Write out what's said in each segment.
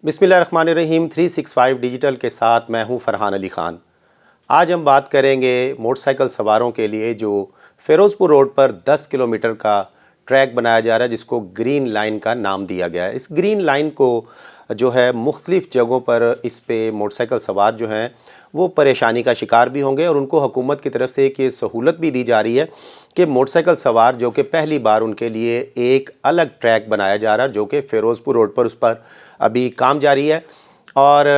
बिस्मिल्लाहिर्रहमानिर्रहीम 365 डिजिटल के साथ मैं हूं फरहान अली ख़ान। आज हम बात करेंगे मोटरसाइकिल सवारों के लिए जो फ़िरोज़पुर रोड पर 10 किलोमीटर का ट्रैक बनाया जा रहा है, जिसको ग्रीन लाइन का नाम दिया गया है। इस ग्रीन लाइन को जो है मुख्तलिफ़ जगहों पर इस पे मोटरसाइकिल सवार जो हैं वो परेशानी का शिकार भी होंगे और उनको हुकूमत की तरफ से एक ये सहूलत भी दी जा रही है कि मोटरसाइकिल सवार जो कि पहली बार उनके लिए एक अलग ट्रैक बनाया जा रहा है, जो कि फ़िरोज़पुर रोड पर उस पर अभी काम जारी है। और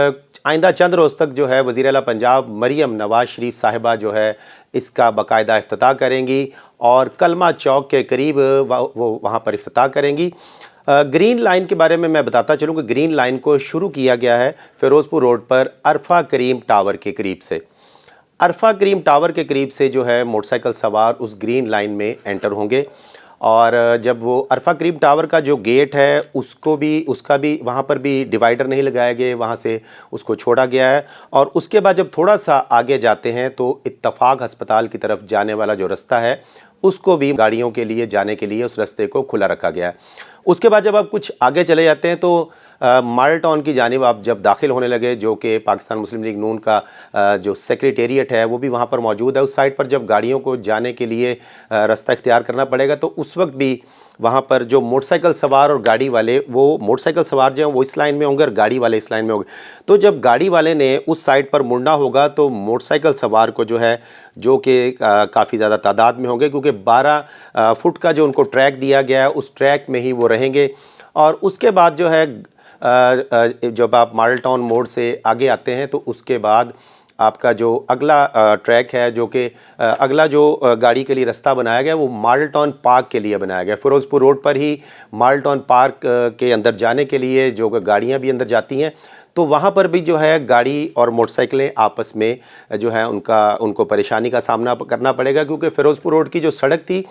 आइंदा चंद रोज़ तक जो है वज़ीर आला पंजाब मरियम नवाज़ शरीफ साहिबा जो है इसका बाकायदा इफ्तिताह करेंगी और कलमा चौक के करीब वो वहाँ पर इफ्तिताह करेंगी। ग्रीन लाइन के बारे में मैं बताता चलूँ कि ग्रीन लाइन को शुरू किया गया है फ़िरोज़पुर रोड पर अरफा करीम टावर के करीब से। अरफा करीम टावर के करीब से जो है मोटरसाइकिल सवार उस ग्रीन लाइन में एंटर होंगे और जब वो अरफा करीम टावर का जो गेट है उसका भी वहाँ पर भी डिवाइडर नहीं लगाए गए, वहाँ से उसको छोड़ा गया है। और उसके बाद जब थोड़ा सा आगे जाते हैं तो इत्तफाक अस्पताल की तरफ जाने वाला जो रास्ता है उसको भी गाड़ियों के लिए जाने के लिए उस रास्ते को खुला रखा गया है। उसके बाद जब आप कुछ आगे चले जाते हैं तो मॉडल टाउन की जानिब आप जब दाखिल होने लगे, जो कि पाकिस्तान मुस्लिम लीग नून का जो सेक्रेटेरिएट है वो भी वहाँ पर मौजूद है। उस साइड पर जब गाड़ियों को जाने के लिए रास्ता इख्तियार करना पड़ेगा तो उस वक्त भी वहाँ पर जो मोटरसाइकिल सवार और गाड़ी वाले, वो मोटरसाइकिल सवार जो हैं वो इस लाइन में होंगे और गाड़ी वाले इस लाइन में होंगे। तो जब गाड़ी वाले ने उस साइड पर मुड़ना होगा तो मोटरसाइकिल सवार को जो है, जो कि काफ़ी ज़्यादा तादाद में होंगे, क्योंकि 12 फुट का जो उनको ट्रैक दिया गया है उस ट्रैक में ही वो रहेंगे। और उसके बाद जो है जब आप मॉडल टाउन मोड़ से आगे आते हैं तो उसके बाद आपका जो अगला ट्रैक है, जो कि अगला जो गाड़ी के लिए रास्ता बनाया गया वो मॉडल टाउन पार्क के लिए बनाया गया। फ़िरोज़पुर रोड पर ही मॉडल टाउन पार्क के अंदर जाने के लिए जो गाड़ियाँ भी अंदर जाती हैं, तो वहाँ पर भी जो है गाड़ी और मोटरसाइकिलें आपस में जो है उनको परेशानी का सामना करना पड़ेगा, क्योंकि फ़िरोज़पुर रोड की जो सड़क थी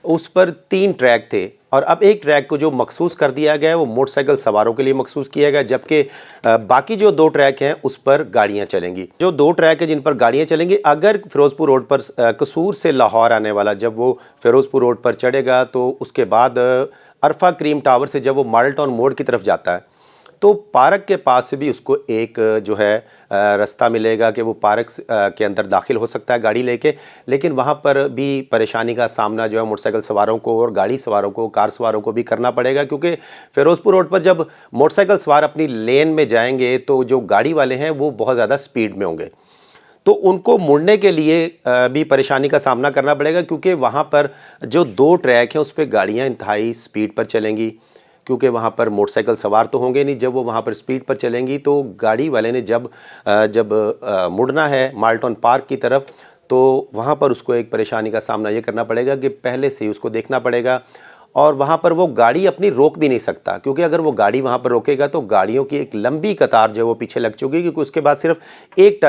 उस पर 3 ट्रैक थे और अब एक ट्रैक को जो मखसूस कर दिया गया है वो मोटरसाइकिल सवारों के लिए मखसूस किया गया, जबकि बाकी जो 2 ट्रैक हैं उस पर गाड़ियां चलेंगी। जो 2 ट्रैक हैं जिन पर गाड़ियां चलेंगी, अगर फ़िरोज़पुर रोड पर कसूर से लाहौर आने वाला जब वो फ़िरोज़पुर रोड पर चढ़ेगा तो उसके बाद अरफा करीम टावर से जब वो मॉडल टाउन मोड़ की तरफ जाता है तो पार्क के पास से भी उसको एक जो है रास्ता मिलेगा कि वो पार्क के अंदर दाखिल हो सकता है गाड़ी लेके। लेकिन वहाँ पर भी परेशानी का सामना जो है मोटरसाइकिल सवारों को और गाड़ी सवारों को, कार सवारों को भी करना पड़ेगा, क्योंकि फ़िरोज़पुर रोड पर जब मोटरसाइकिल सवार अपनी लेन में जाएंगे तो जो गाड़ी वाले हैं वो बहुत ज़्यादा स्पीड में होंगे, तो उनको मुड़ने के लिए भी परेशानी का सामना करना पड़ेगा, क्योंकि वहाँ पर जो 2 ट्रैक हैं उस पर गाड़ियाँ इंतहाई स्पीड पर चलेंगी, क्योंकि वहाँ पर मोटरसाइकिल सवार तो होंगे नहीं। जब वो वहाँ पर स्पीड पर चलेंगी तो गाड़ी वाले ने जब मुड़ना है मॉडल टाउन पार्क की तरफ, तो वहाँ पर उसको एक परेशानी का सामना ये करना पड़ेगा कि पहले से ही उसको देखना पड़ेगा और वहाँ पर वो गाड़ी अपनी रोक भी नहीं सकता, क्योंकि अगर वो गाड़ी वहाँ पर रोकेगा तो गाड़ियों की एक लंबी कतार जो है वो पीछे लग चुकी है, क्योंकि उसके बाद सिर्फ एक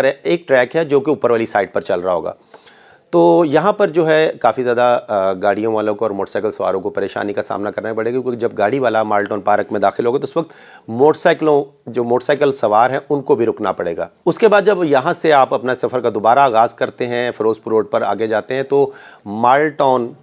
ट्रैक है जो कि ऊपर वाली साइड पर चल रहा होगा। तो यहाँ पर जो है काफ़ी ज़्यादा गाड़ियों वालों को और मोटरसाइकिल सवारों को परेशानी का सामना करना पड़ेगा, क्योंकि जब गाड़ी वाला मॉडल टाउन पार्क में दाखिल होगा तो उस वक्त जो मोटरसाइकिल सवार हैं उनको भी रुकना पड़ेगा। उसके बाद जब यहाँ से आप अपना सफ़र का दोबारा आगाज़ करते हैं, फ़िरोज़पुर रोड पर आगे जाते हैं, तो मॉडल टाउन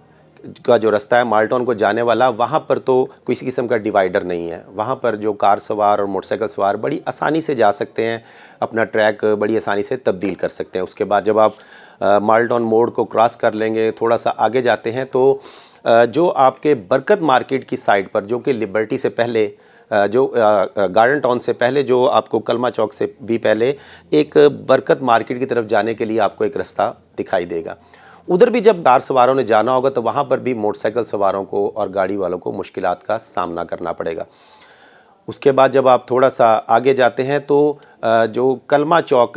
का जो रास्ता है मॉडल टाउन को जाने वाला, वहाँ पर तो किसी किस्म का डिवाइडर नहीं है। वहाँ पर जो कार सवार और मोटरसाइकिल सवार बड़ी आसानी से जा सकते हैं, अपना ट्रैक बड़ी आसानी से तब्दील कर सकते हैं। उसके बाद जब आप मॉडल टाउन मोड़ को क्रॉस कर लेंगे, थोड़ा सा आगे जाते हैं तो जो आपके बरकत मार्केट की साइड पर, जो कि लिबर्टी से पहले जो गार्डन टाउन से पहले, जो आपको कलमा चौक से भी पहले एक बरकत मार्केट की तरफ जाने के लिए आपको एक रास्ता दिखाई देगा। उधर भी जब कार सवारों ने जाना होगा तो वहाँ पर भी मोटरसाइकिल सवारों को और गाड़ी वालों को मुश्किलात का सामना करना पड़ेगा। उसके बाद जब आप थोड़ा सा आगे जाते हैं तो जो कलमा चौक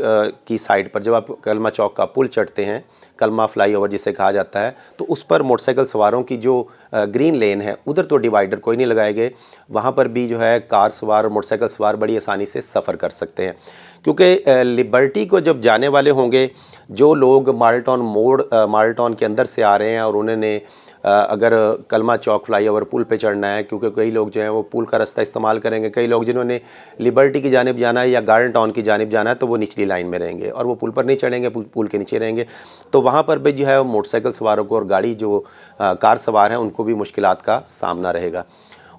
की साइड पर, जब आप कलमा चौक का पुल चढ़ते हैं, कलमा फ्लाईओवर जिसे कहा जाता है, तो उस पर मोटरसाइकिल सवारों की जो ग्रीन लेन है उधर तो डिवाइडर कोई नहीं लगाए गए। वहाँ पर भी जो है कार सवार और मोटरसाइकिल सवार बड़ी आसानी से सफ़र कर सकते हैं, क्योंकि लिबर्टी को जब जाने वाले होंगे जो लोग मॉडल टाउन के अंदर से आ रहे हैं और उन्होंने अगर कलमा चौक फ्लाईओवर पुल पे चढ़ना है, क्योंकि कई लोग जो हैं वो पुल का रास्ता इस्तेमाल करेंगे, कई लोग जिन्होंने लिबर्टी की जानिब जाना है या गार्डन टाउन की जानिब जाना है तो वो निचली लाइन में रहेंगे और वो पुल पर नहीं चढ़ेंगे, पुल के नीचे रहेंगे। तो वहाँ पर भी जो है मोटरसाइकिल सवारों को और गाड़ी जो कार सवार हैं उनको भी मुश्किलात का सामना रहेगा।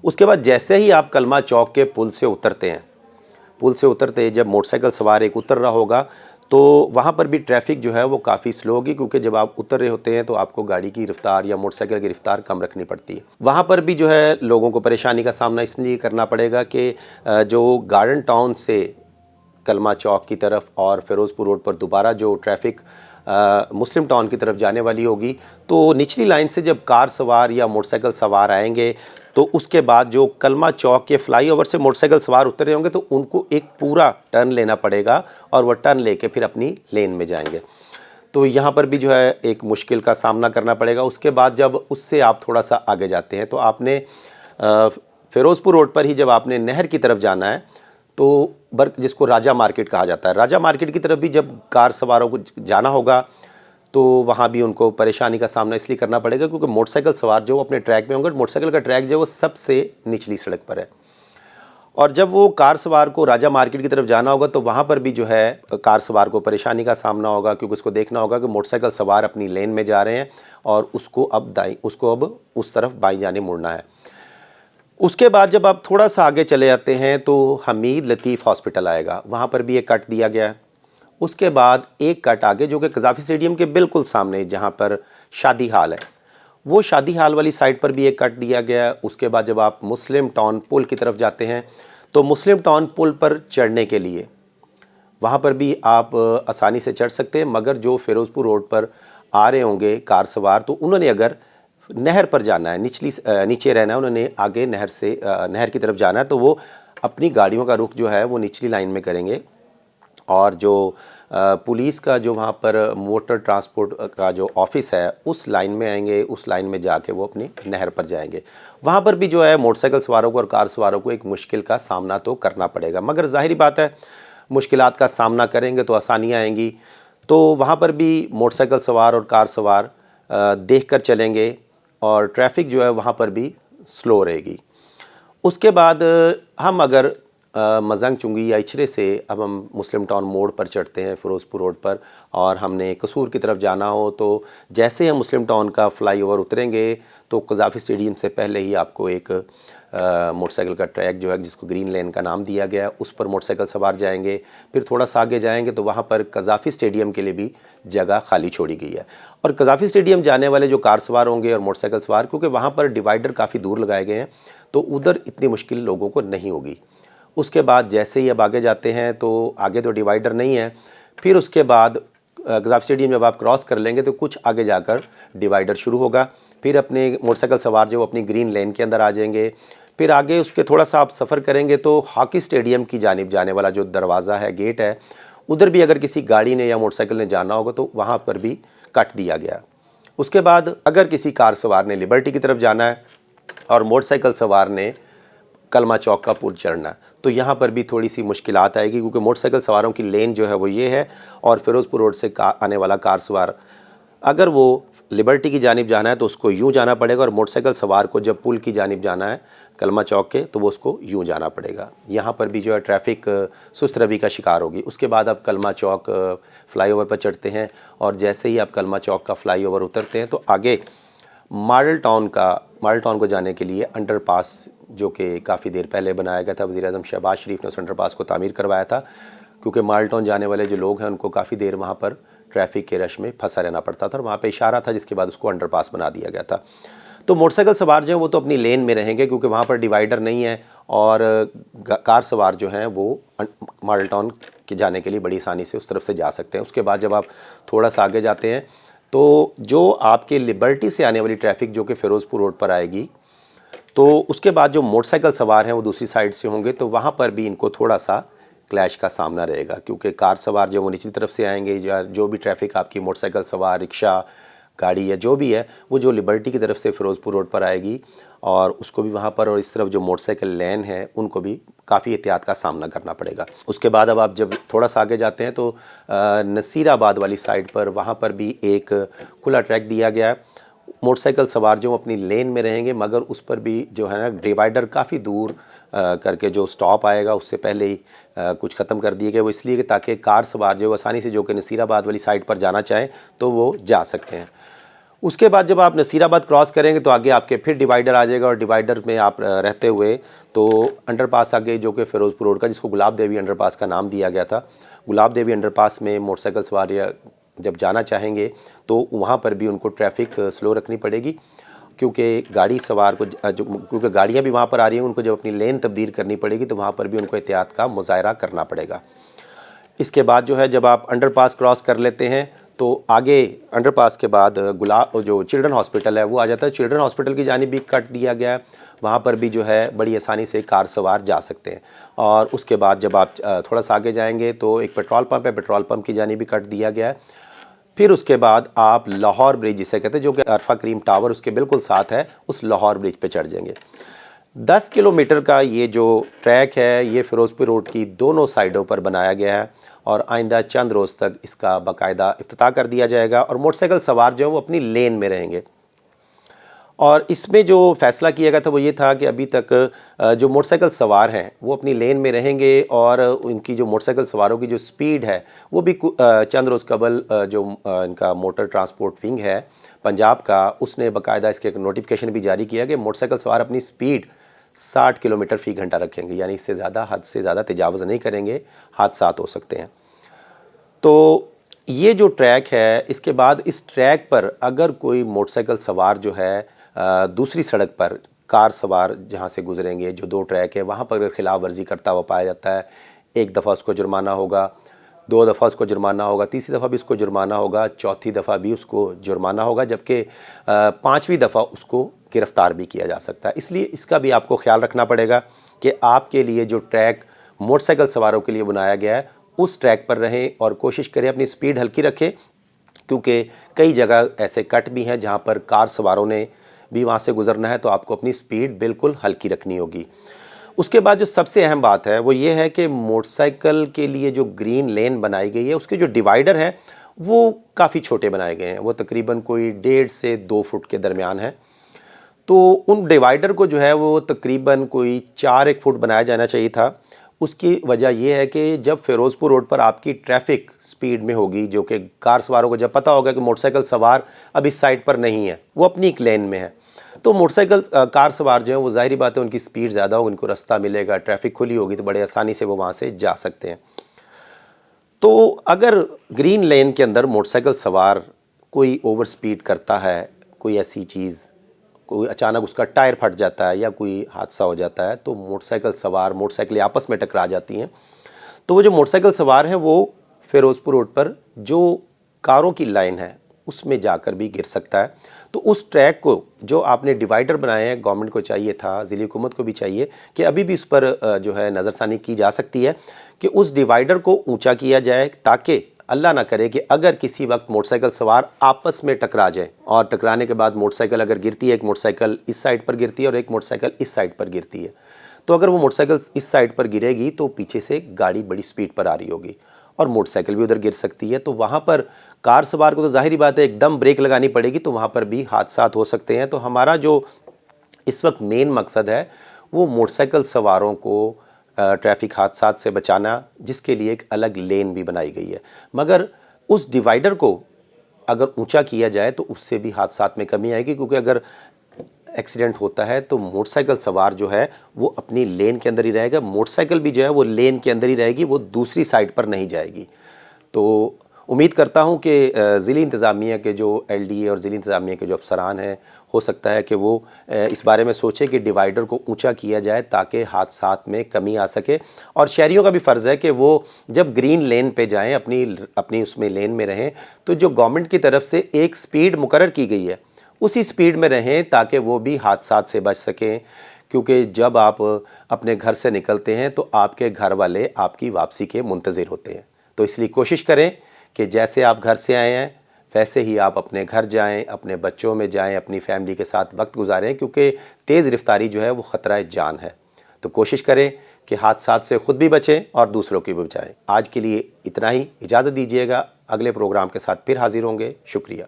उसके बाद जैसे ही आप कलमा चौक के पुल से उतरते हैं पुल से उतरते जब मोटरसाइकिल सवार एक उतर रहा होगा तो वहाँ पर भी ट्रैफिक जो है वो काफ़ी स्लो होगी, क्योंकि जब आप उतर रहे होते हैं तो आपको गाड़ी की रफ्तार या मोटरसाइकिल की रफ्तार कम रखनी पड़ती है। वहाँ पर भी जो है लोगों को परेशानी का सामना इसलिए करना पड़ेगा कि जो गार्डन टाउन से कलमा चौक की तरफ और फ़िरोज़पुर रोड पर दोबारा जो ट्रैफिक मुस्लिम टाउन की तरफ जाने वाली होगी, तो निचली लाइन से जब कार सवार या मोटरसाइकिल सवार आएंगे तो उसके बाद जो कलमा चौक के फ्लाईओवर से मोटरसाइकिल सवार उतर रहे होंगे तो उनको एक पूरा टर्न लेना पड़ेगा और वह टर्न लेके फिर अपनी लेन में जाएंगे। तो यहाँ पर भी जो है एक मुश्किल का सामना करना पड़ेगा। उसके बाद जब उससे आप थोड़ा सा आगे जाते हैं तो आपने फ़िरोज़पुर रोड पर ही जब आपने नहर की तरफ जाना है तो जिसको राजा मार्केट कहा जाता है, राजा मार्केट की तरफ भी जब कार सवारों को जाना होगा तो वहाँ भी उनको परेशानी का सामना इसलिए करना पड़ेगा क्योंकि मोटरसाइकिल सवार जो अपने ट्रैक में होंगे, मोटरसाइकिल का ट्रैक जो है वो सबसे निचली सड़क पर है। और जब वो कार सवार को राजा मार्केट की तरफ जाना होगा तो वहाँ पर भी जो है कार सवार को परेशानी का सामना होगा, क्योंकि उसको देखना होगा कि मोटरसाइकिल सवार अपनी लेन में जा रहे हैं और उसको अब उस तरफ बाईं जाने मुड़ना है। उसके बाद जब आप थोड़ा सा आगे चले जाते हैं तो हमीद लतीफ़ हॉस्पिटल आएगा, वहाँ पर भी एक कट दिया गया है। उसके बाद एक कट आगे जो कि कज़ाफ़ी स्टेडियम के बिल्कुल सामने जहाँ पर शादी हाल है, वो शादी हाल वाली साइड पर भी एक कट दिया गया है। उसके बाद जब आप मुस्लिम टाउन पुल की तरफ जाते हैं तो मुस्लिम टाउन पुल पर चढ़ने के लिए वहाँ पर भी आप आसानी से चढ़ सकते हैं, मगर जो फ़िरोज़पुर रोड पर आ रहे होंगे कार सवार तो उन्होंने अगर नहर पर जाना है, नीचे रहना है, उन्होंने आगे नहर की तरफ जाना है तो वो अपनी गाड़ियों का रुख जो है वो निचली लाइन में करेंगे और जो पुलिस का जो वहाँ पर मोटर ट्रांसपोर्ट का जो ऑफिस है उस लाइन में आएंगे, उस लाइन में जाके वो अपनी नहर पर जाएंगे। वहाँ पर भी जो है मोटरसाइकिल सवारों को और कार सवारों को एक मुश्किल का सामना तो करना पड़ेगा, मगर ज़ाहिरी बात है मुश्किलात का सामना करेंगे तो आसानियाँ आएंगी। तो वहाँ पर भी मोटरसाइकिल सवार और कार सवार देख कर चलेंगे और ट्रैफिक जो है वहाँ पर भी स्लो रहेगी। उसके बाद हम अगर मजंग चुंगी या इचरे से अब हम मुस्लिम टाउन मोड़ पर चढ़ते हैं फ़िरोज़पुर रोड पर और हमने कसूर की तरफ जाना हो तो जैसे हम मुस्लिम टाउन का फ्लाईओवर उतरेंगे तो कज़ाफ़ी स्टेडियम से पहले ही आपको एक मोटरसाइकिल का ट्रैक जो है जिसको ग्रीन लेन का नाम दिया गया है उस पर मोटरसाइकिल सवार जाएंगे। फिर थोड़ा सा आगे जाएंगे तो वहाँ पर कज़ाफ़ी स्टेडियम के लिए भी जगह खाली छोड़ी गई है और कज़ाफ़ी स्टेडियम जाने वाले जो कार सवार होंगे और मोटरसाइकिल सवार, क्योंकि वहाँ पर डिवाइडर काफ़ी दूर लगाए गए हैं तो उधर इतनी मुश्किल लोगों को नहीं होगी। उसके बाद जैसे ही अब आगे जाते हैं तो आगे तो डिवाइडर नहीं है, फिर उसके बाद कज़ाफ़ी स्टेडियम जब आप क्रॉस कर लेंगे तो कुछ आगे जाकर डिवाइडर शुरू होगा। फिर अपने मोटरसाइकिल सवार जो अपनी ग्रीन लेन के अंदर आ जाएंगे। फिर आगे उसके थोड़ा सा आप सफ़र करेंगे तो हॉकी स्टेडियम की जानिब जाने वाला जो दरवाज़ा है, गेट है, उधर भी अगर किसी गाड़ी ने या मोटरसाइकिल ने जाना होगा तो वहाँ पर भी कट दिया गया। उसके बाद अगर किसी कार सवार ने लिबर्टी की तरफ जाना है और मोटरसाइकिल सवार ने कलमा चौक का पुल चढ़ना है तो यहाँ पर भी थोड़ी सी मुश्किलात आएगी, क्योंकि मोटरसाइकिल सवारों की लेन जो है वो ये है और फ़िरोज़पुर रोड से आने वाला कार सवार अगर वो लिबर्टी की जानिब जाना है तो उसको यूँ जाना पड़ेगा और मोटरसाइकिल सवार को जब पुल की जानिब जाना है कलमा चौक के तो वो उसको यूँ जाना पड़ेगा। यहाँ पर भी जो है ट्रैफिक सुस्त रवि का शिकार होगी। उसके बाद आप कलमा चौक फ्लाईओवर पर चढ़ते हैं और जैसे ही आप कलमा चौक का फ्लाईओवर उतरते हैं तो आगे मॉडल टाउन को जाने के लिए अंडरपास जो कि काफ़ी देर पहले बनाया गया था, वज़ीर आज़म शहबाज शरीफ ने उस अंडरपास को तामीर करवाया था, क्योंकि मॉडल टाउन जाने वाले जो लोग हैं उनको काफ़ी देर वहाँ पर ट्रैफिक के रश में फंसा रहना पड़ता था और वहाँ पे इशारा था जिसके बाद उसको अंडरपास बना दिया गया था। तो मोटरसाइकिल सवार जो हैं वो तो अपनी लेन में रहेंगे क्योंकि वहाँ पर डिवाइडर नहीं है और कार सवार जो हैं वो मॉडल टाउन के जाने के लिए बड़ी आसानी से उस तरफ से जा सकते हैं। उसके बाद जब आप थोड़ा सा आगे जाते हैं तो जो आपके लिबर्टी से आने वाली ट्रैफिक जो कि फ़िरोज़पुर रोड पर आएगी तो उसके बाद जो मोटरसाइकिल सवार हैं वो दूसरी साइड से होंगे तो वहाँ पर भी इनको थोड़ा सा क्लैश का सामना रहेगा, क्योंकि कार सवार जो वो निचली तरफ से आएंगे या जो भी ट्रैफिक आपकी मोटरसाइकिल सवार, रिक्शा, गाड़ी या जो भी है वो जो लिबर्टी की तरफ से फ़िरोज़पुर रोड पर आएगी और उसको भी वहाँ पर और इस तरफ जो मोटरसाइकिल लेन है उनको भी काफ़ी एहतियात का सामना करना पड़ेगा। उसके बाद अब आप जब थोड़ा सा आगे जाते हैं तो नसीराबाद वाली साइड पर वहाँ पर भी एक खुला ट्रैक दिया गया है। मोटरसाइकिल सवार जो अपनी लेन में रहेंगे मगर उस पर भी जो है ना डिवाइडर काफ़ी दूर करके जो स्टॉप आएगा उससे पहले ही कुछ ख़त्म कर दिए गए, वो इसलिए कि ताकि कार सवार जो आसानी से जो कि नसीराबाद वाली साइड पर जाना चाहें तो वो जा सकते हैं। उसके बाद जब आप नसीराबाद क्रॉस करेंगे तो आगे आपके फिर डिवाइडर आ जाएगा और डिवाइडर में आप रहते हुए तो अंडरपास आगे जो कि फ़िरोज़पुर रोड का, जिसको गुलाब देवी अंडरपास का नाम दिया गया था, गुलाब देवी अंडरपास में मोटरसाइकिल सवार जब जाना चाहेंगे तो वहाँ पर भी उनको ट्रैफिक स्लो रखनी पड़ेगी, क्योंकि गाड़ी सवार को क्योंकि गाड़ियाँ भी वहाँ पर आ रही हैं, उनको जब अपनी लेन तब्दील करनी पड़ेगी तो वहाँ पर भी उनको एहतियात का मुज़ाहरा करना पड़ेगा। इसके बाद जो है जब आप अंडरपास क्रॉस कर लेते हैं तो आगे अंडरपास के बाद जो चिल्ड्रन हॉस्पिटल है वो आ जाता है। चिल्ड्रन हॉस्पिटल की जानिब भी कट दिया गया है, वहाँ पर भी जो है बड़ी आसानी से कार सवार जा सकते हैं। और उसके बाद जब आप थोड़ा सा आगे जाएंगे तो एक पेट्रोल पंप है, पेट्रोल पंप की जानिब भी कट दिया गया है। फिर उसके बाद आप लाहौर ब्रिज जिसे कहते हैं, जो कि अरफा करीम टावर उसके बिल्कुल साथ है, उस लाहौर ब्रिज पे चढ़ जाएंगे। 10 किलोमीटर का ये जो ट्रैक है ये फ़िरोज़पुर रोड की दोनों साइडों पर बनाया गया है और आइंदा चंद रोज़ तक इसका बाकायदा इफ्तिताह कर दिया जाएगा और मोटरसाइकिल सवार जो है वो अपनी लेन में रहेंगे। और इसमें जो फ़ैसला किया गया था वो ये था कि अभी तक जो मोटरसाइकिल सवार हैं वो अपनी लेन में रहेंगे और उनकी जो मोटरसाइकिल सवारों की जो स्पीड है वो भी चंद रोज़ कबल जो इनका मोटर ट्रांसपोर्ट विंग है पंजाब का, उसने बाकायदा इसके एक नोटिफिकेशन भी जारी किया कि मोटरसाइकिल सवार अपनी स्पीड 60 किलोमीटर फ़ी घंटा रखेंगे, यानी इससे ज़्यादा हद से ज़्यादा तजावुज़ नहीं करेंगे, हादसात हो सकते हैं। तो ये जो ट्रैक है, इसके बाद इस ट्रैक पर अगर कोई मोटरसाइकिल सवार जो है दूसरी सड़क पर कार सवार जहाँ से गुजरेंगे, जो 2 ट्रैक है वहाँ पर अगर खिलाफ वर्जी करता हुआ पाया जाता है, 1 दफ़ा उसको जुर्माना होगा, 2 दफ़ा उसको जुर्माना होगा, तीसरी दफ़ा भी उसको जुर्माना होगा, चौथी दफ़ा भी उसको जुर्माना होगा, जबकि 5वीं दफ़ा उसको गिरफ़्तार भी किया जा सकता है। इसलिए इसका भी आपको ख्याल रखना पड़ेगा कि आपके लिए जो ट्रैक मोटरसाइकिल सवारों के लिए बनाया गया है उस ट्रैक पर रहें और कोशिश करें अपनी स्पीड हल्की रखें, क्योंकि कई जगह ऐसे कट भी हैं जहाँ पर कार सवारों ने भी वहाँ से गुजरना है, तो आपको अपनी स्पीड बिल्कुल हल्की रखनी होगी। उसके बाद जो सबसे अहम बात है वो ये है कि मोटरसाइकिल के लिए जो ग्रीन लेन बनाई गई है उसके जो डिवाइडर हैं वो काफ़ी छोटे बनाए गए हैं, वो तकरीबन कोई 1.5 से 2 फुट के दरमियान है। तो उन डिवाइडर को जो है वो तकरीबन कोई 4-1 फुट बनाया जाना चाहिए था। उसकी वजह ये है कि जब फ़िरोज़पुर रोड पर आपकी ट्रैफिक स्पीड में होगी, जो कि कार सवारों को जब पता होगा कि मोटरसाइकिल सवार अब इस साइड पर नहीं है, वो अपनी एक लेन में है, तो मोटरसाइकिल कार सवार जो हैं वो ज़ाहिर बात है उनकी स्पीड ज़्यादा होगी, उनको रास्ता मिलेगा, ट्रैफिक खुली होगी तो बड़े आसानी से वो वहाँ से जा सकते हैं। तो अगर ग्रीन लेन के अंदर मोटरसाइकिल सवार कोई ओवर स्पीड करता है, कोई ऐसी चीज़, कोई अचानक उसका टायर फट जाता है या कोई हादसा हो जाता है, तो मोटरसाइकिल सवार मोटरसाइकिल आपस में टकरा जाती हैं, तो वो जो मोटरसाइकिल सवार हैं वो फ़िरोज़पुर रोड पर जो कारों की लाइन है उसमें जाकर भी गिर सकता है। तो उस ट्रैक को जो आपने डिवाइडर बनाए हैं, गवर्नमेंट को चाहिए था, ज़िली हुकूमत को भी चाहिए कि अभी भी उस पर जो है नज़रसानी की जा सकती है कि उस डिवाइडर को ऊंचा किया जाए, ताकि अल्लाह ना करे कि अगर किसी वक्त मोटरसाइकिल सवार आपस में टकरा जाए और टकराने के बाद मोटरसाइकिल अगर गिरती है, एक मोटरसाइकिल इस साइड पर गिरती है और एक मोटरसाइकिल इस साइड पर गिरती है, तो अगर वो मोटरसाइकिल इस साइड पर गिरेगी तो पीछे से गाड़ी बड़ी स्पीड पर आ रही होगी और मोटरसाइकिल भी उधर गिर सकती है, तो वहाँ पर कार सवार को तो ज़ाहिरी बात है एकदम ब्रेक लगानी पड़ेगी, तो वहाँ पर भी हादसात हो सकते हैं। तो हमारा जो इस वक्त मेन मकसद है वो मोटरसाइकिल सवारों को ट्रैफिक हादसात से बचाना, जिसके लिए एक अलग लेन भी बनाई गई है। मगर उस डिवाइडर को अगर ऊंचा किया जाए तो उससे भी हादसात में कमी आएगी, क्योंकि अगर एक्सीडेंट होता है तो मोटरसाइकिल सवार जो है वो अपनी लेन के अंदर ही रहेगा, मोटरसाइकिल भी जो है वो लेन के अंदर ही रहेगी, वो दूसरी साइड पर नहीं जाएगी। तो उम्मीद करता हूँ कि ज़िली इंतज़ामिया के जो LDA और ज़िली इंतज़ामिया के जो अफसरान हैं, हो सकता है कि वो इस बारे में सोचें कि डिवाइडर को ऊंचा किया जाए ताकि हादसात में कमी आ सके। और शहरियों का भी फ़र्ज़ है कि वो जब ग्रीन लेन पे जाएं, अपनी उसमें लेन में रहें, तो जो गवर्नमेंट की तरफ से एक स्पीड मुकर्रर की गई है उसी स्पीड में रहें ताकि वो भी हादसात से बच सकें। क्योंकि जब आप अपने घर से निकलते हैं तो आपके घर वाले आपकी वापसी के मुंतज़िर होते हैं, तो इसलिए कोशिश करें कि जैसे आप घर से आए हैं वैसे ही आप अपने घर जाएं, अपने बच्चों में जाएं, अपनी फैमिली के साथ वक्त गुजारें, क्योंकि तेज़ रफ्तारी जो है वो ख़तरा जान है। तो कोशिश करें कि हादसात से ख़ुद भी बचें और दूसरों की भी बचाएं। आज के लिए इतना ही, इजाज़त दीजिएगा, अगले प्रोग्राम के साथ फिर हाज़िर होंगे। शुक्रिया।